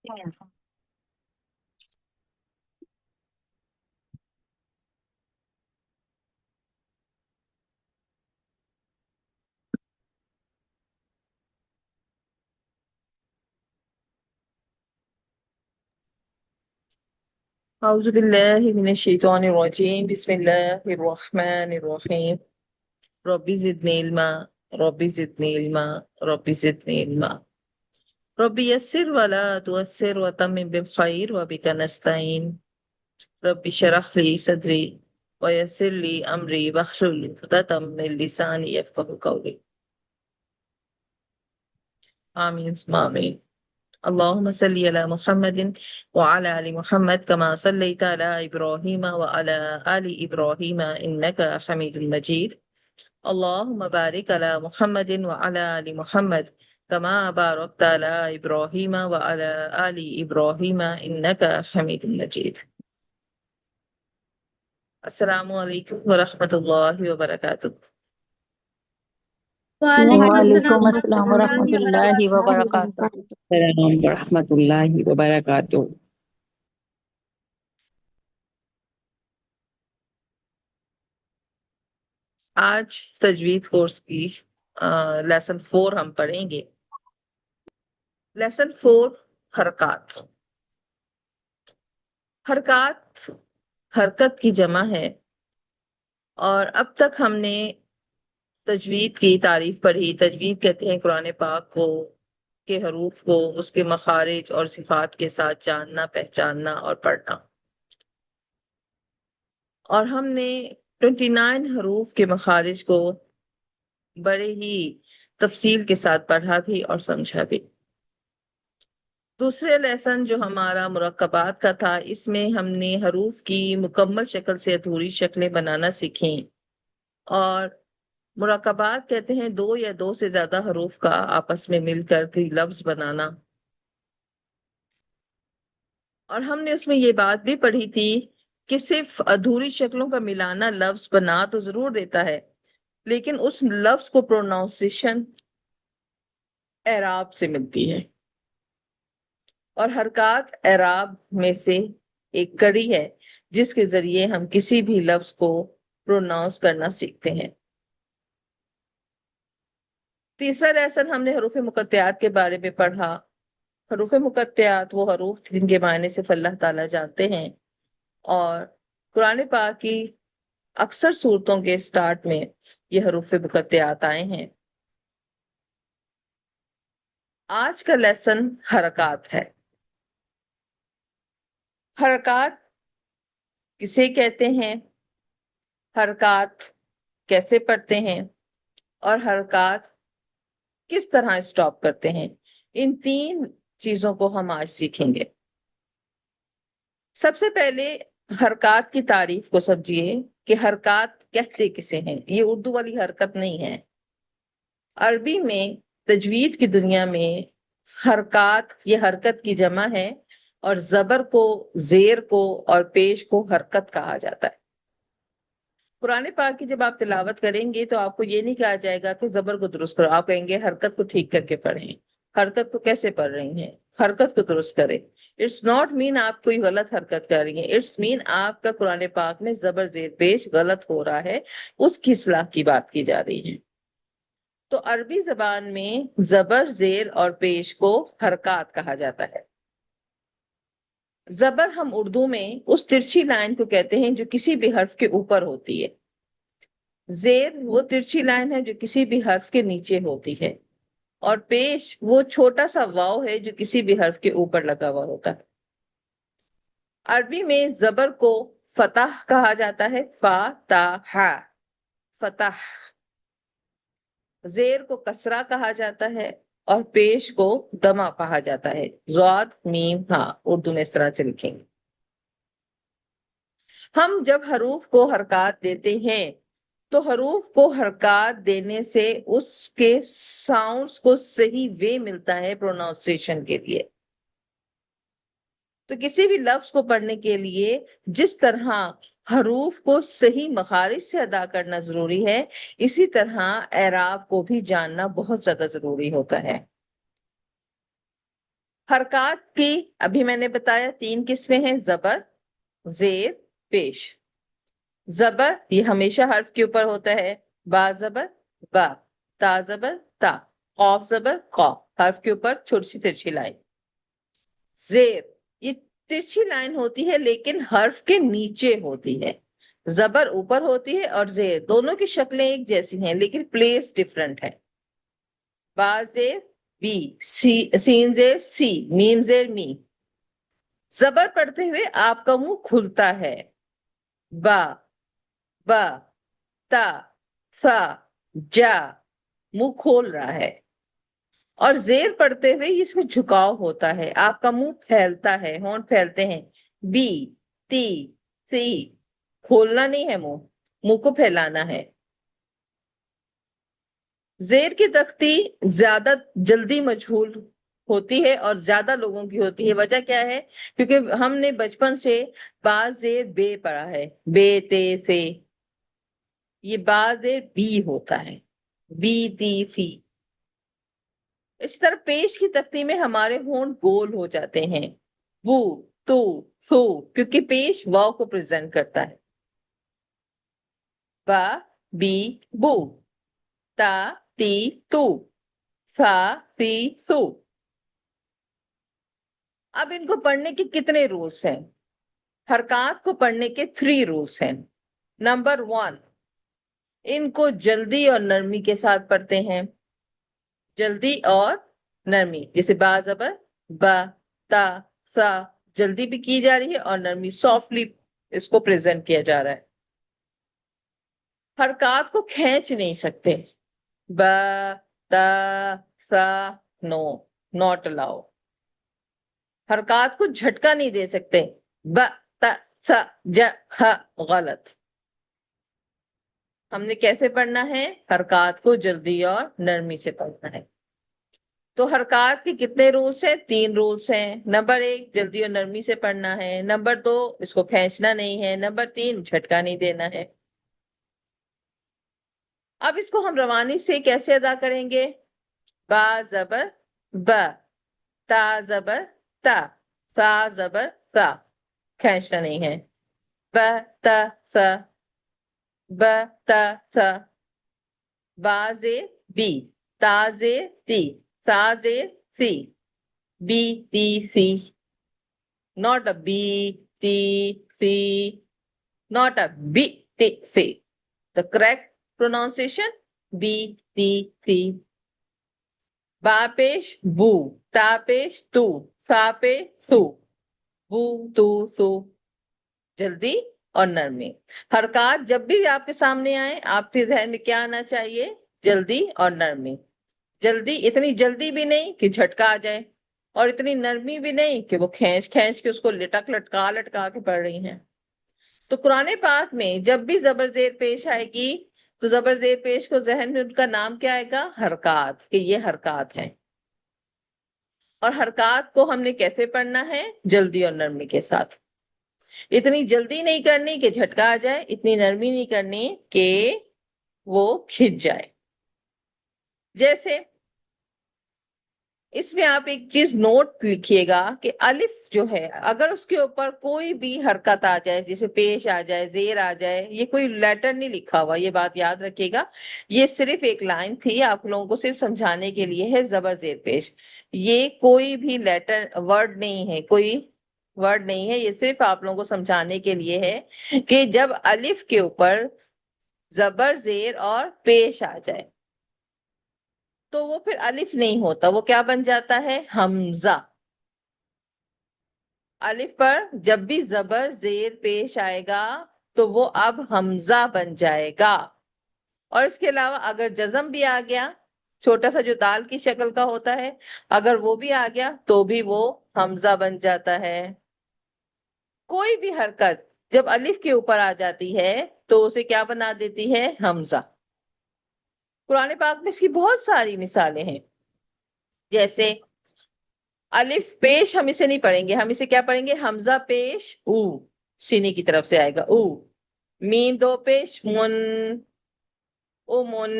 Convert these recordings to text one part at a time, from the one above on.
أعوذ بالله من الشيطان الرجيم بسم الله الرحمن الرحيم ربي زدني علما ربي زدني علما ربي زدني علما ربي يسر ولا تؤسر وتمم بالخير وبك نستعين ربي اشرح لي صدري ويسر لي أمري واحلل عقدة من لساني يفقهوا قولي آمين ثم آمين اللهم صل على محمد وعلى آل محمد كما صليت على إبراهيم وعلى آل إبراهيم إنك حميد مجيد اللهم بارك على محمد وعلى آل محمد كما باركت على إبراهيم وعلى آل إبراهيم إنك حميد مجيد السلام عليكم ورحمة الله وبركاته. وعلیکم السلام وعلیکم ورحمۃ السلام اللہ ورحمۃ اللہ وبرکاتہ۔ السلام ورحمۃ اللہ وبرکاتہ۔ آج تجوید کورس کی لیسن 4 ہم پڑھیں گے۔ لیسن 4 حرکات۔ حرکات حرکت کی جمع ہے، اور اب تک ہم نے تجوید کی تعریف پڑھی۔ تجوید کہتے ہیں قرآن پاک کو کے حروف کو اس کے مخارج اور صفات کے ساتھ جاننا، پہچاننا اور پڑھنا۔ اور ہم نے 29 حروف کے مخارج کو بڑے ہی تفصیل کے ساتھ پڑھا بھی اور سمجھا بھی۔ دوسرے لیسن جو ہمارا مرکبات کا تھا، اس میں ہم نے حروف کی مکمل شکل سے ادھوری شکلیں بنانا سیکھیں، اور مرکبات کہتے ہیں 2 یا 2 سے زیادہ حروف کا آپس میں مل کر کوئی لفظ بنانا۔ اور ہم نے اس میں یہ بات بھی پڑھی تھی کہ صرف ادھوری شکلوں کا ملانا لفظ بنا تو ضرور دیتا ہے، لیکن اس لفظ کو پروناؤنسیشن اعراب سے ملتی ہے، اور حرکات اعراب میں سے ایک کڑی ہے جس کے ذریعے ہم کسی بھی لفظ کو پروناؤنس کرنا سیکھتے ہیں۔ تیسرا لیسن ہم نے حروف مقطعات کے بارے میں پڑھا۔ حروف مقطعات وہ حروف جن کے معنی صرف اللہ تعالیٰ جانتے ہیں، اور قرآن پاک کی اکثر صورتوں کے سٹارٹ میں یہ حروف مقطعات آئے ہیں۔ آج کا لیسن حرکات ہے۔ حرکات کسے کہتے ہیں، حرکات کیسے پڑھتے ہیں، اور حرکات کس طرح سٹاپ کرتے ہیں، ان 3 چیزوں کو ہم آج سیکھیں گے۔ سب سے پہلے حرکات کی تعریف کو سمجھیے کہ حرکات کہتے کسے ہیں۔ یہ اردو والی حرکت نہیں ہے۔ عربی میں تجوید کی دنیا میں حرکات یہ حرکت کی جمع ہے، اور زبر کو، زیر کو اور پیش کو حرکت کہا جاتا ہے۔ قرآن پاک کی جب آپ تلاوت کریں گے تو آپ کو یہ نہیں کہا جائے گا کہ زبر کو درست کرو، آپ کہیں گے حرکت کو ٹھیک کر کے پڑھیں۔ حرکت کو کیسے پڑھ رہی ہیں، حرکت کو درست کریں۔ اٹس ناٹ مین آپ کوئی غلط حرکت کر رہی ہیں، اٹس مین آپ کا قرآن پاک میں زبر زیر پیش غلط ہو رہا ہے، اس کی اصلاح کی بات کی جا رہی ہے۔ تو عربی زبان میں زبر، زیر اور پیش کو حرکات کہا جاتا ہے۔ زبر ہم اردو میں اس ترچھی لائن کو کہتے ہیں جو کسی بھی حرف کے اوپر ہوتی ہے۔ زیر وہ ترچھی لائن ہے جو کسی بھی حرف کے نیچے ہوتی ہے، اور پیش وہ چھوٹا سا واو ہے جو کسی بھی حرف کے اوپر لگا ہوا ہوتا ہے۔ عربی میں زبر کو فتح کہا جاتا ہے، فتح، فتح۔ زیر کو کسرہ کہا جاتا ہے، اور پیش کو دمہ کہا جاتا ہے، ضاد میم ہاں، اردو میں اس طرح سے لکھیں گے۔ ہم جب حروف کو حرکات دیتے ہیں تو حروف کو حرکات دینے سے اس کے ساؤنڈز کو صحیح وے ملتا ہے پروناؤنسیشن کے لیے۔ تو کسی بھی لفظ کو پڑھنے کے لیے جس طرح حروف کو صحیح مخارج سے ادا کرنا ضروری ہے، اسی طرح اعراب کو بھی جاننا بہت زیادہ ضروری ہوتا ہے۔ حرکات کی ابھی میں نے بتایا 3 قسمیں ہیں، زبر، زیر، پیش۔ زبر یہ ہمیشہ حرف کے اوپر ہوتا ہے، با زبر با، تا زبر تا، قاف زبر قا، حرف کے اوپر چھوٹی سی ترچھی لائن۔ زیر یہ ترچھی لائن ہوتی ہے لیکن حرف کے نیچے ہوتی ہے، زبر اوپر ہوتی ہے اور زیر، دونوں کی شکلیں ایک جیسی ہیں لیکن پلیس ڈیفرنٹ ہے۔ با زیر بی، سین زیر سی، میم زیر می۔ زبر پڑھتے ہوئے آپ کا منہ کھلتا ہے، با با تا سا جا، منہ کھول رہا ہے۔ اور زیر پڑھتے ہوئے اس میں جھکاؤ ہوتا ہے، آپ کا منہ پھیلتا ہے، ہونٹ پھیلتے ہیں، بی تی سی، کھولنا نہیں ہے منہ، منہ کو پھیلانا ہے۔ زیر کی تختی زیادہ جلدی مجہول ہوتی ہے اور زیادہ لوگوں کی ہوتی ہے، وجہ کیا ہے؟ کیونکہ ہم نے بچپن سے با زیر بے پڑھا ہے، بے تے سے، یہ با زیر بی ہوتا ہے، بی تی سی۔ اس طرح پیش کی تختی میں ہمارے ہونٹ گول ہو جاتے ہیں، بو تو سو، کیونکہ پیش واو کو پریزنٹ کرتا ہے۔ با بی بو، تا تی تو، سا سی سو۔ اب ان کو پڑھنے کے کتنے رولز ہیں؟ حرکات کو پڑھنے کے 3 رولز ہیں۔ نمبر 1، ان کو جلدی اور نرمی کے ساتھ پڑھتے ہیں، جلدی اور نرمی، جیسے با زبر با، تا سا، جلدی بھی کی جا رہی ہے اور نرمی سافٹلی اس کو پریزنٹ کیا جا رہا ہے۔ حرکات کو کھینچ نہیں سکتے، با تا سا نو، ناٹ الاؤ۔ حرکات کو جھٹکا نہیں دے سکتے، ب ت س ج ہ، غلط۔ ہم نے کیسے پڑھنا ہے؟ حرکات کو جلدی اور نرمی سے پڑھنا ہے۔ تو حرکات کے کتنے رولز ہیں؟ 3 رولز ہیں۔ نمبر 1، جلدی اور نرمی سے پڑھنا ہے۔ نمبر 2، اس کو کھینچنا نہیں ہے۔ نمبر 3، جھٹکا نہیں دینا ہے۔ اب اس کو ہم روانی سے کیسے ادا کریں گے؟ با زبر ب، تا زبر تا، سا زبر سا، کھینچنا نہیں ہے، ب ت س، ب ت س، با زیر بی، تا زیر تی، سا زیر سی، بی تی سی، not a B T C, not a B T C. The correct pronunciation B T C. با پیش بو، تا پیش تو، سا پہ سو، بو تو سو، جلدی اور نرمی۔ حرکات جب بھی آپ کے سامنے آئے آپ کے ذہن میں کیا آنا چاہیے؟ جلدی اور نرمی۔ جلدی، اتنی جلدی بھی نہیں کہ جھٹکا آ جائے، اور اتنی نرمی بھی نہیں کہ وہ کھینچ کے اس کو لٹکا کے پڑھ رہی ہیں۔ تو قرآن پاک میں جب بھی زبر زیر پیش آئے گی تو زبر زیر پیش کو ذہن میں ان کا نام کیا آئے گا؟ حرکات، کہ یہ حرکات ہیں۔ اور حرکات کو ہم نے کیسے پڑھنا ہے؟ جلدی اور نرمی کے ساتھ۔ اتنی جلدی نہیں کرنی کہ جھٹکا آ جائے، اتنی نرمی نہیں کرنی کہ وہ کھنچ جائے۔ جیسے اس میں آپ ایک چیز نوٹ لکھیے گا کہ الف جو ہے اگر اس کے اوپر کوئی بھی حرکت آ جائے، جیسے پیش آ جائے، زیر آ جائے، یہ کوئی لیٹر نہیں لکھا ہوا، یہ بات یاد رکھیے گا، یہ صرف ایک لائن تھی آپ لوگوں کو صرف سمجھانے کے لیے ہے۔ زبر زیر پیش یہ کوئی بھی لیٹر ورڈ نہیں ہے، کوئی ورڈ نہیں ہے، یہ صرف آپ لوگوں کو سمجھانے کے لیے ہے کہ جب الف کے اوپر زبر زیر اور پیش آ جائے تو وہ پھر الف نہیں ہوتا، وہ کیا بن جاتا ہے؟ حمزہ۔ الف پر جب بھی زبر زیر پیش آئے گا تو وہ اب حمزہ بن جائے گا۔ اور اس کے علاوہ اگر جزم بھی آ گیا، چھوٹا سا جو دال کی شکل کا ہوتا ہے، اگر وہ بھی آ گیا تو بھی وہ حمزہ بن جاتا ہے۔ کوئی بھی حرکت جب الف کے اوپر آ جاتی ہے تو اسے کیا بنا دیتی ہے؟ حمزہ۔ قرآن پاک میں اس کی بہت ساری مثالیں ہیں، جیسے الف پیش ہم اسے نہیں پڑھیں گے، ہم اسے کیا پڑھیں گے؟ حمزہ پیش او، سینے کی طرف سے آئے گا او۔ میم دو پیش من، او من۔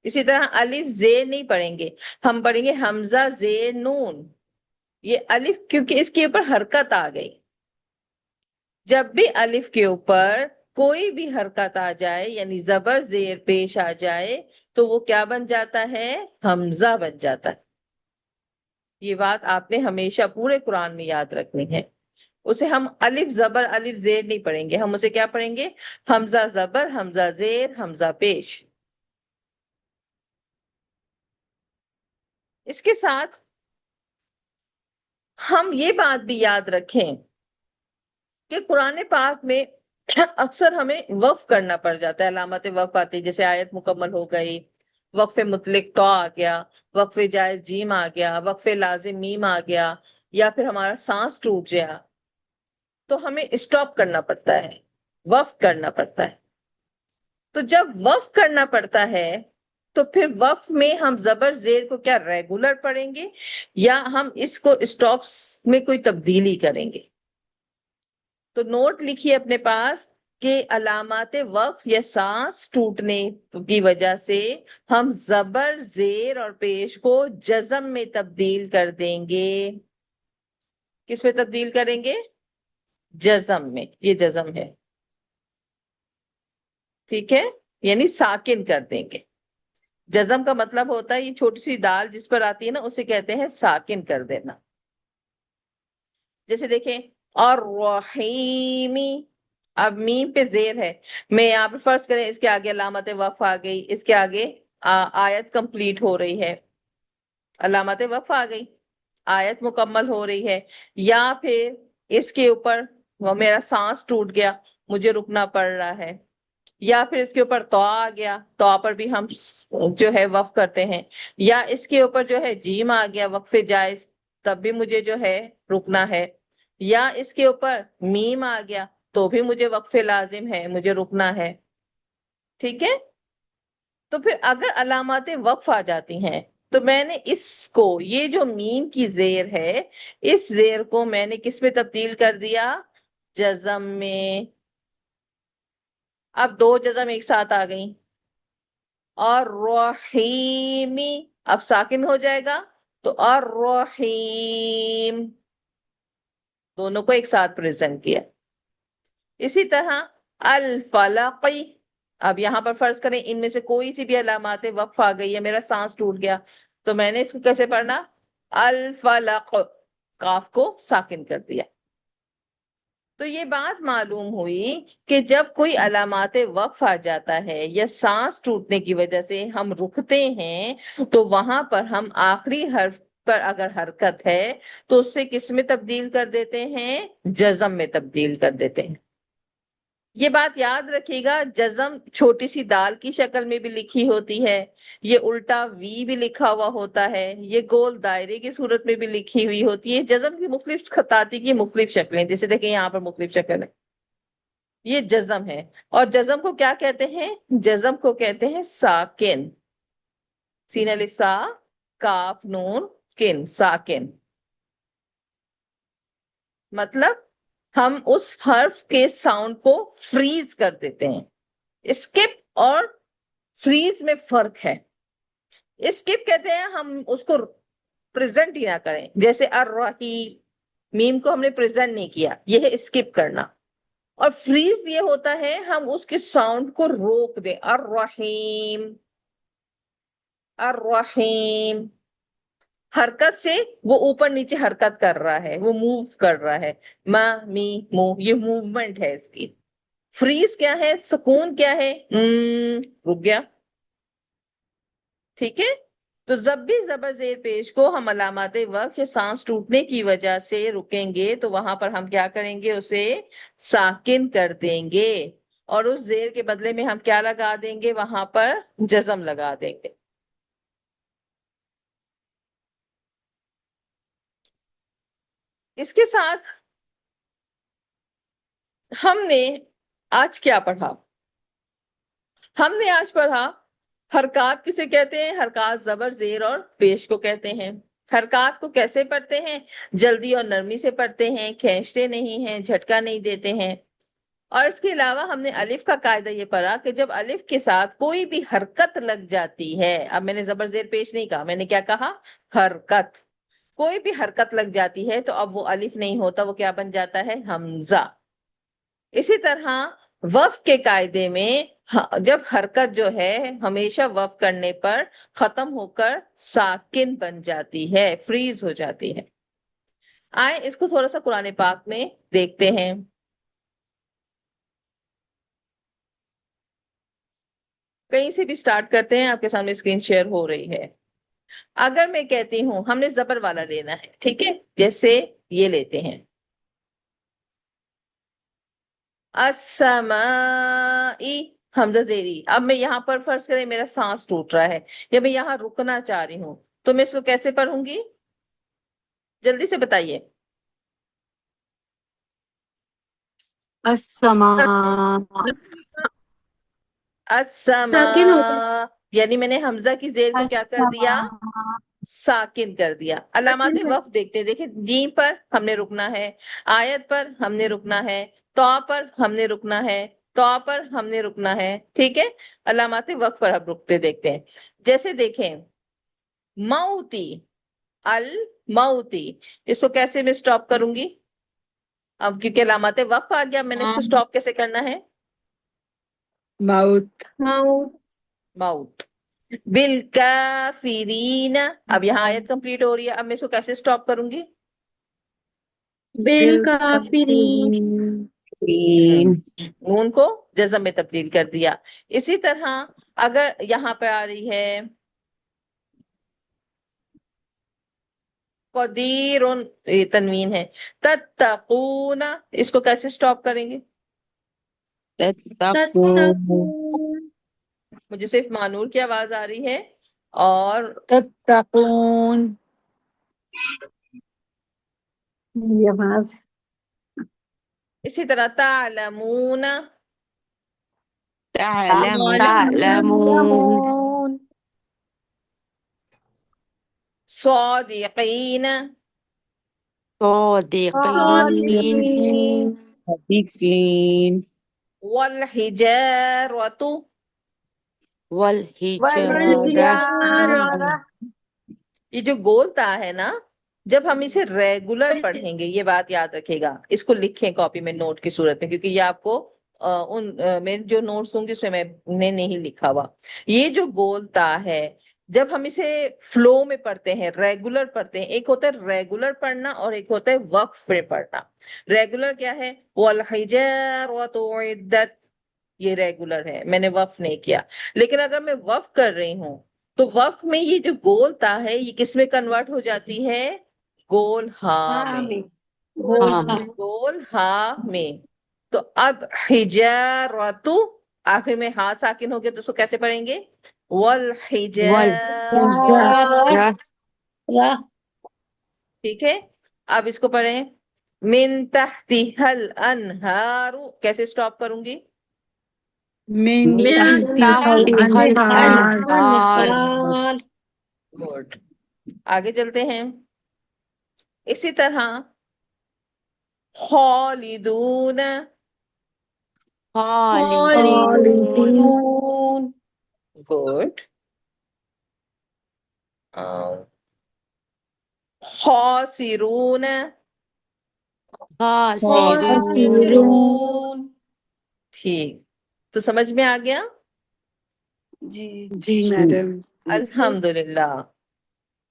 اسی طرح الف زیر نہیں پڑھیں گے، ہم پڑھیں گے حمزہ زیر نون، یہ الف کیونکہ اس کے اوپر حرکت آ گئی. جب بھی الف کے اوپر کوئی بھی حرکت آ جائے یعنی زبر زیر پیش آ جائے تو وہ کیا بن جاتا ہے؟ حمزہ بن جاتا ہے. یہ بات آپ نے ہمیشہ پورے قرآن میں یاد رکھنی ہے. اسے ہم الف زبر الف زیر نہیں پڑھیں گے، ہم اسے کیا پڑھیں گے؟ حمزہ زبر حمزہ زیر حمزہ پیش. اس کے ساتھ ہم یہ بات بھی یاد رکھیں کہ قرآن پاک میں اکثر ہمیں وقف کرنا پڑ جاتا ہے، علامت وقف آتی، جیسے آیت مکمل ہو گئی، وقف مطلق تو آ گیا، وقف جائز جیم آ گیا، وقف لازم میم آ گیا، یا پھر ہمارا سانس ٹوٹ گیا تو ہمیں اسٹاپ کرنا پڑتا ہے، وقف کرنا پڑتا ہے. تو جب وقف کرنا پڑتا ہے تو پھر وقف میں ہم زبر زیر کو کیا ریگولر پڑھیں گے یا ہم اس کو اسٹاپس میں کوئی تبدیلی کریں گے؟ تو نوٹ لکھیے اپنے پاس کہ علامات وقف یا سانس ٹوٹنے کی وجہ سے ہم زبر زیر اور پیش کو جزم میں تبدیل کر دیں گے. کس میں تبدیل کریں گے؟ جزم میں. یہ جزم ہے، ٹھیک ہے، یعنی ساکن کر دیں گے. جزم کا مطلب ہوتا ہے یہ چھوٹی سی دال جس پر آتی ہے نا اسے کہتے ہیں ساکن کر دینا. جیسے دیکھیں اور رحیمی، اب میم پہ زیر ہے، میں یہاں پہ فرض کریں اس کے آگے علامت وقف آ گئی، اس کے آگے آیت کمپلیٹ ہو رہی ہے، علامت وقف آ گئی، آیت مکمل ہو رہی ہے، یا پھر اس کے اوپر وہ میرا سانس ٹوٹ گیا، مجھے رکنا پڑ رہا ہے، یا پھر اس کے اوپر تو آ گیا، تو پر بھی ہم جو ہے وقف کرتے ہیں، یا اس کے اوپر جو ہے جیم آ گیا وقف جائز تب بھی مجھے جو ہے رکنا ہے، یا اس کے اوپر میم آ گیا تو بھی مجھے وقف لازم ہے، مجھے رکنا ہے. ٹھیک ہے، تو پھر اگر علامات وقف آ جاتی ہیں تو میں نے اس کو، یہ جو میم کی زیر ہے اس زیر کو میں نے کس میں تبدیل کر دیا؟ جزم میں. اب دو جزم ایک ساتھ آ گئیں، اور رحیمی اب ساکن ہو جائے گا تو اور رحیم دونوں کو ایک ساتھ پریزنٹ کیا. اسی طرح الفلقی، اب یہاں پر فرض کریں ان میں سے کوئی سی بھی علامات وقف آ گئی ہے، میرا سانس ٹوٹ گیا تو میں نے اس کو کیسے پڑھنا؟ الفلق، کاف کو ساکن کر دیا. تو یہ بات معلوم ہوئی کہ جب کوئی علامات وقف آ جاتا ہے یا سانس ٹوٹنے کی وجہ سے ہم رکتے ہیں تو وہاں پر ہم آخری حرف پر اگر حرکت ہے تو اس سے کس میں تبدیل کر دیتے ہیں؟ جزم میں تبدیل کر دیتے ہیں. یہ بات یاد رکھیے گا، جزم چھوٹی سی دال کی شکل میں بھی لکھی ہوتی ہے، یہ الٹا وی بھی لکھا ہوا ہوتا ہے، یہ گول دائرے کی صورت میں بھی لکھی ہوئی ہوتی ہے. جزم کی مختلف خطاطی کی مختلف شکلیں، جیسے دیکھیں یہاں پر مختلف شکل ہے، یہ جزم ہے. اور جزم کو کیا کہتے ہیں؟ جزم کو کہتے ہیں ساکن. سین الف سا کاف نون کن، ساکن. مطلب ہم اس حرف کے ساؤنڈ کو فریز کر دیتے ہیں. اسکپ اور فریز میں فرق ہے. اسکپ کہتے ہیں ہم اس کو پریزنٹ ہی نہ کریں، جیسے الرحیم، میم کو ہم نے پریزنٹ نہیں کیا، یہ ہے اسکپ کرنا. اور فریز یہ ہوتا ہے ہم اس کے ساؤنڈ کو روک دیں، الرحیم الرحیم، حرکت سے وہ اوپر نیچے حرکت کر رہا ہے، وہ موو کر رہا ہے، ما می مو، یہ موومنٹ ہے اس کی. فریز کیا ہے؟ سکون کیا ہے؟ رک گیا. ٹھیک ہے، تو جب بھی زبر زیر پیش کو ہم علامات وقف یا سانس ٹوٹنے کی وجہ سے رکیں گے تو وہاں پر ہم کیا کریں گے؟ اسے ساکن کر دیں گے، اور اس زیر کے بدلے میں ہم کیا لگا دیں گے؟ وہاں پر جزم لگا دیں گے. اس کے ساتھ ہم نے آج کیا پڑھا؟ ہم نے آج پڑھا حرکات کسے کہتے ہیں؟ حرکات زبر زیر اور پیش کو کہتے ہیں. حرکات کو کیسے پڑھتے ہیں؟ جلدی اور نرمی سے پڑھتے ہیں، کھینچتے نہیں ہیں، جھٹکا نہیں دیتے ہیں. اور اس کے علاوہ ہم نے الف کا قاعدہ یہ پڑھا کہ جب الف کے ساتھ کوئی بھی حرکت لگ جاتی ہے، اب میں نے زبر زیر پیش نہیں کہا، میں نے کیا کہا؟ حرکت. کوئی بھی حرکت لگ جاتی ہے تو اب وہ الف نہیں ہوتا، وہ کیا بن جاتا ہے؟ حمزہ۔ اسی طرح وقف کے قاعدے میں جب حرکت جو ہے ہمیشہ وقف کرنے پر ختم ہو کر ساکن بن جاتی ہے، فریز ہو جاتی ہے۔ آئیں اس کو تھوڑا سا قرآن پاک میں دیکھتے ہیں۔ کہیں سے بھی سٹارٹ کرتے ہیں، آپ کے سامنے اسکرین شیئر ہو رہی ہے۔ اگر میں کہتی ہوں ہم نے زبر والا لینا ہے، ٹھیک ہے، جیسے یہ لیتے ہیں السمائی، حمزہ زیری۔ اب میں یہاں پر فرض کریں میرا سانس ٹوٹ رہا ہے یا میں یہاں رکنا چاہ رہی ہوں، تو میں اس کو کیسے پڑھوں گی؟ جلدی سے بتائیے۔ السماء ساکن ہوتا ہے، السماء، یعنی میں نے حمزہ کی زیر کو کیا کر دیا؟ السماء ساکن کر دیا۔ علامات ساکن ہے۔ وقف دیکھتے ہیں، دیکھیں جیم پر ہم نے رکنا ہے، آیت پر ہم نے رکنا ہے، تو پر ہم نے رکنا ہے، تو پر ہم نے رکنا ہے، ٹھیک ہے۔ علامات وقف پر ہم رکتے دیکھتے ہیں۔ جیسے دیکھیں موتی، الموتی، اس کو کیسے میں سٹاپ کروں گی؟ اب کیونکہ علامات وقف آ گیا، میں نے اس کو سٹاپ کیسے کرنا ہے؟ موت موت، موت۔ بالکافرین، اب یہاں آیت کمپلیٹ ہو رہی ہے، اب میں اس کو کیسے سٹاپ کروں گی؟ بالکافرین، تین نون کو جزم میں تبدیل کر دیا۔ اسی طرح اگر یہاں پہ آ رہی ہے قدیر، یہ تنوین ہے، تتقون، اس کو کیسے سٹاپ کریں گے؟ تتقون تتقون، مجھے صرف مانور کی آواز آ رہی ہے، اور تتقون یہ آواز اسی طرح تعلمون، تعلمون تعلمون، تعلمون صادقین، صادقین صادقین، صديقين والحجارۃ، والحجارہ والحجارہ، یہ جو گولتا ہے نا، جب ہم اسے ریگولر پڑھیں گے، یہ بات یاد رکھے گا، اس کو لکھیں کاپی میں نوٹ کی صورت میں، کیونکہ یہ آپ کو میرے جو نوٹس ہوں گے اس میں میں نے نہیں لکھا ہوا۔ یہ جو گولتا ہے، جب ہم اسے فلو میں پڑھتے ہیں، ریگولر پڑھتے ہیں، ایک ہوتا ہے ریگولر پڑھنا اور ایک ہوتا ہے وقف میں پڑھنا۔ ریگولر کیا ہے؟ وَالْحِجَارَةُ عِدَّتْ، یہ ریگولر ہے، میں نے وقف نہیں کیا۔ لیکن اگر میں وقف کر رہی ہوں تو وقف میں یہ جو گول تا ہے یہ کس میں کنورٹ ہو جاتی ہے؟ گول ہاں میں، گول ہاں میں۔ تو اب حجارتو، آخر میں ہاں ساکن ہو گیا تو اس کو کیسے پڑھیں گے؟ والحجارہ، ٹھیک ہے۔ اب اس کو پڑھیں من تحتها الانہار، کیسے سٹاپ کروں گی؟ من من تحتها تحتها الانہار الانہار، گڈ۔ آگے چلتے ہیں۔ اسی طرح خالدون، خالدون خالدون، گڈ۔ خاسرون، خاسرون خاسرون، ٹھیک، تو سمجھ میں آ گیا؟ جی میڈم الحمدللہ۔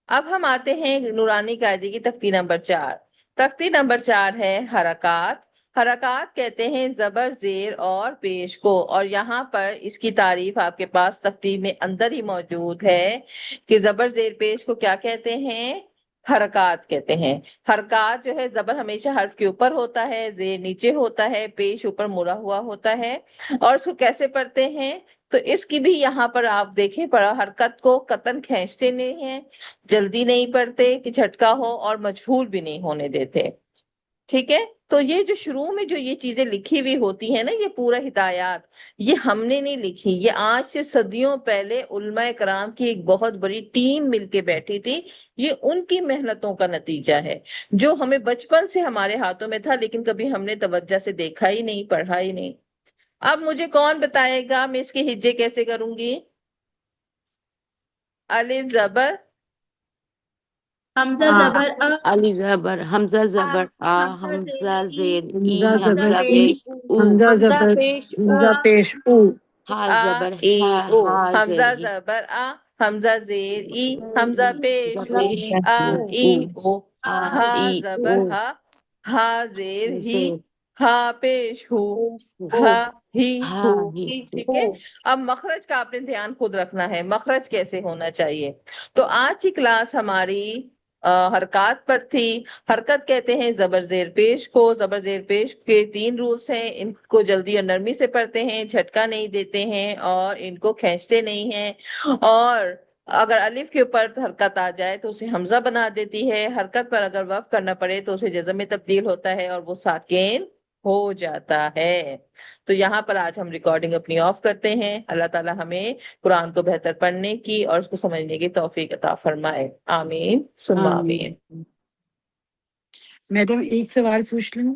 اب ہم آتے ہیں نورانی قاعدے کی تختی نمبر 4۔ تختی نمبر 4 ہے حرکات۔ حرکات کہتے ہیں زبر، زیر اور پیش کو، اور یہاں پر اس کی تعریف آپ کے پاس تختی میں اندر ہی موجود ہے کہ زبر، زیر، پیش کو کیا کہتے ہیں؟ حرکات کہتے ہیں۔ حرکات جو ہے، زبر ہمیشہ حرف کے اوپر ہوتا ہے، زیر نیچے ہوتا ہے، پیش اوپر مڑا ہوا ہوتا ہے۔ اور اس کو کیسے پڑھتے ہیں؟ تو اس کی بھی یہاں پر آپ دیکھیں، پڑھا حرکت کو قطن کھینچتے نہیں ہیں، جلدی نہیں پڑھتے کہ جھٹکا ہو، اور مجہول بھی نہیں ہونے دیتے، ٹھیک ہے۔ تو یہ جو شروع میں جو یہ چیزیں لکھی ہوئی ہوتی ہیں نا، یہ پورا ہدایات، یہ ہم نے نہیں لکھی، یہ آج سے صدیوں پہلے علماء کرام کی ایک بہت بڑی ٹیم مل کے بیٹھی تھی، یہ ان کی محنتوں کا نتیجہ ہے، جو ہمیں بچپن سے ہمارے ہاتھوں میں تھا، لیکن کبھی ہم نے توجہ سے دیکھا ہی نہیں، پڑھا ہی نہیں۔ اب مجھے کون بتائے گا میں اس کے ہجے کیسے کروں گی؟ الف زبر، حمزہ آ زبر علی زبر حمزہ زبر آ حمزہ حمزہ زیر زیر ای حمزہ زبر حمزہ ای پیش او حمزہ حمزہ زبر پیش حمزہ پیش او ہا آ زبر ای ہا او ہا زیر حمزہ ہی زبر آ حمزہ زیر ای حمزہ پیش حمزہ او پیش آ او ای او او آ ہا ای زبر او ہا ہا زیر ہی زیر ہا پیش ہو ہا ہی ہا ہو ہی ٹھیک ہے. اب مخرج کا آپ نے دھیان خود رکھنا ہے، مخرج کیسے ہونا چاہیے. تو آج کی کلاس ہماری حرکات پر تھی. حرکت کہتے ہیں زبر زیر پیش کو. زبر زیر پیش کے 3 رولز ہیں، ان کو جلدی اور نرمی سے پڑھتے ہیں، جھٹکا نہیں دیتے ہیں اور ان کو کھینچتے نہیں ہیں. اور اگر الف کے اوپر حرکت آ جائے تو اسے حمزہ بنا دیتی ہے، حرکت پر اگر وقف کرنا پڑے تو اسے جزم میں تبدیل ہوتا ہے اور وہ ساکن ہو جاتا ہے. تو یہاں پر آج ہم ریکارڈنگ اپنی آف کرتے ہیں. اللہ تعالی ہمیں قرآن کو بہتر پڑھنے کی اور اس کو سمجھنے کی توفیق عطا فرمائے. آمین ثم آمین. میڈم ایک سوال پوچھ لوں.